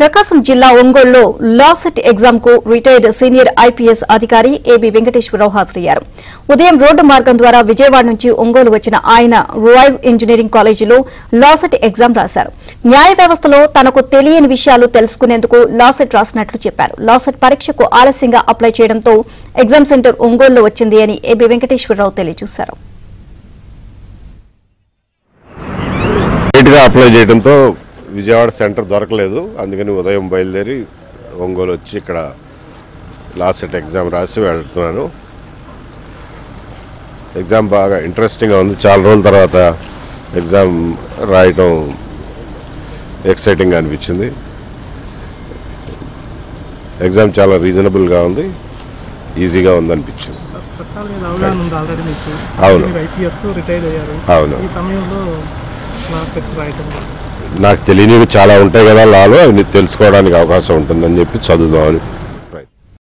ప్రకాశం జిల్లా ఒంగోలులో law set exam కు రిటైర్డ్ సీనియర్ ఐపీఎస్ అధికారి ఏబీ వెంకటేశ్వరరావు హాజరయ్యారు. ఉదయం రోడ్డు మార్గం ద్వారా విజయవాడ నుంచి ఒంగోలు వచ్చిన ఆయన రువాయిజ్ ఇంజనీరింగ్ కాలేజీలో లా సెట్ ఎగ్జామ్ రాశారు. న్యాయ వ్యవస్థలో తనకు తెలియని విషయాలు తెలుసుకునేందుకు లా సెట్ రాసినట్లు చెప్పారు. లా సెట్ పరీక్షకు ఆలస్యంగా అప్లై చేయడంతో ఎగ్జామ్ సెంటర్ ఒంగోలులో వచ్చింది అని ఏబీ వెంకటేశ్వరరావు తెలియజేశారు. విజయవాడ సెంటర్ దొరకలేదు, అందుకని ఉదయం బయలుదేరి ఒంగోలు వచ్చి ఇక్కడ లా సెట్ ఎగ్జామ్ రాసి వెళ్తున్నాను. ఎగ్జామ్ బాగా ఇంట్రెస్టింగ్గా ఉంది. చాలా రోజుల తర్వాత ఎగ్జామ్ రాయటం ఎక్సైటింగ్గా అనిపించింది. ఎగ్జామ్ చాలా రీజనబుల్గా ఉంది, ఈజీగా ఉంది అనిపించింది. అవును అవును నాకు తెలియనివి చాలా ఉంటాయి కదా లాలో, అవి తెలుసుకోవడానికి అవకాశం ఉంటుందని చెప్పి చదువుదామని.